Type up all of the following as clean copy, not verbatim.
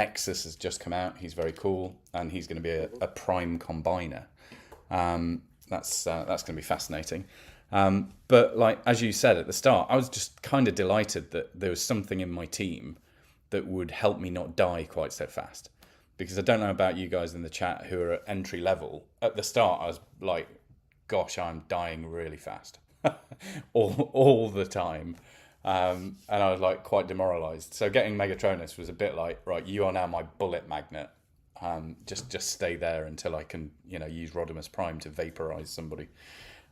Nexus has just come out. He's very cool, and he's going to be a prime combiner. That's going to be fascinating. But like as you said at the start, I was just kind of delighted that there was something in my team that would help me not die quite so fast. Because I don't know about you guys in the chat who are at entry level. At the start, I was like, gosh, I'm dying really fast. all the time. And I was like quite demoralized. So getting Megatronus was a bit like, right, you are now my bullet magnet. Just stay there until I can, use Rodimus Prime to vaporize somebody.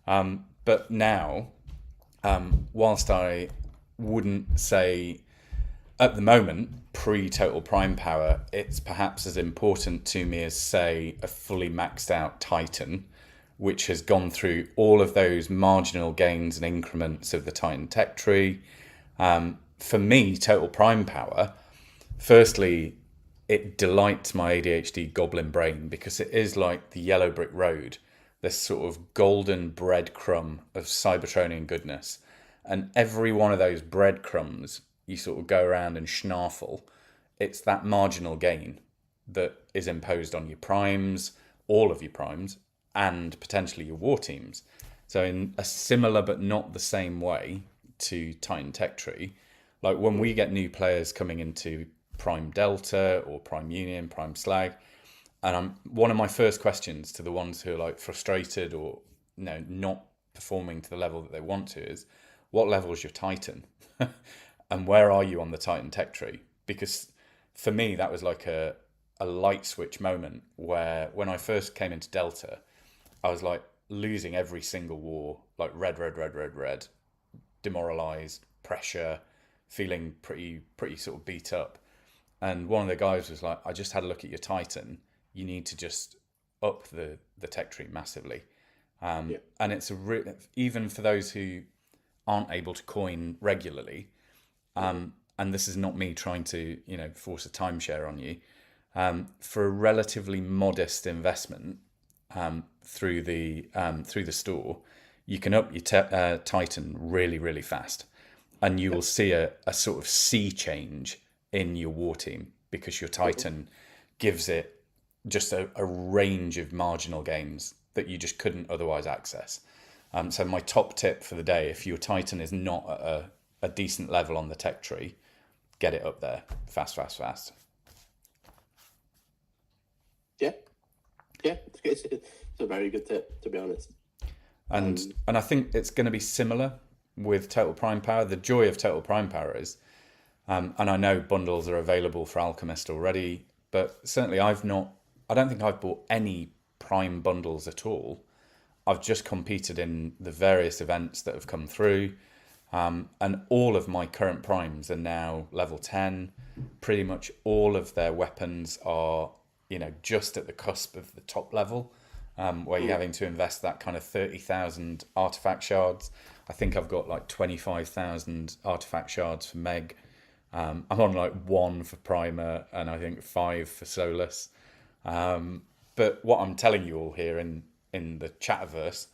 But now, whilst I wouldn't say at the moment, pre-total prime power, it's perhaps as important to me as, say, a fully maxed out Titan, which has gone through all of those marginal gains and increments of the Titantechtree. For me, total prime power, firstly, it delights my ADHD goblin brain because it is like the yellow brick road, this sort of golden breadcrumb of Cybertronian goodness. And every one of those breadcrumbs, you sort of go around and schnaffle, it's that marginal gain that is imposed on your primes, all of your primes, and potentially your war teams. So in a similar but not the same way to Titantechtree, like when we get new players coming into Prime Delta or Prime Union, Prime Slag, and one of my first questions to the ones who are like frustrated or not performing to the level that they want to is, what level is your Titan? And where are you on the Titantechtree? Because for me, that was like a light switch moment where when I first came into Delta, I was like losing every single war, like red, demoralized, pressure, feeling pretty sort of beat up. And one of the guys was like, I just had a look at your Titan. You need to just up the tech tree massively. And it's even for those who aren't able to coin regularly, and this is not me trying to force a timeshare on you, for a relatively modest investment through the store, you can up your Titan really fast, and you will see a sort of sea change in your war team because your Titan gives it just a range of marginal gains that you just couldn't otherwise access. So my top tip for the day, if your Titan is not at a decent level on the tech tree, get it up there fast. Yeah, it's a very good tip, to be honest. And I think it's going to be similar with Total Prime Power. The joy of Total Prime Power is, and I know bundles are available for Alchemist already, but certainly I don't think I've bought any Prime bundles at all. I've just competed in the various events that have come through, and all of my current primes are now level 10. Pretty much all of their weapons are, just at the cusp of the top level, where you're having to invest that kind of 30,000 artifact shards. I think I've got like 25,000 artifact shards for Meg. I'm on like 1 for Primer and I think 5 for Solus. But what I'm telling you all here in the chatterverse,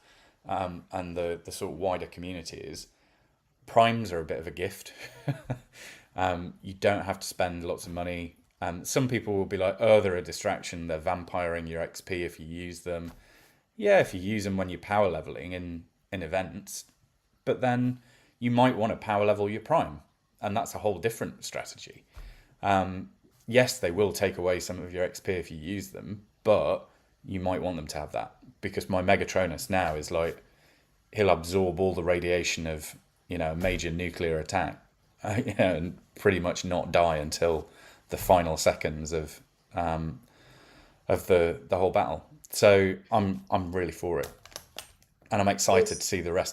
and the sort of wider community is, primes are a bit of a gift. You don't have to spend lots of money. Some people will be like, oh, they're a distraction. They're vampiring your XP if you use them. Yeah, if you use them when you're power leveling in events. But then you might want to power level your prime. And that's a whole different strategy. Yes, they will take away some of your XP if you use them, but you might want them to have that. Because my Megatronus now is like, he'll absorb all the radiation of, a major nuclear attack, and pretty much not die until the final seconds of the whole battle. So I'm really for it, and I'm excited to see the rest of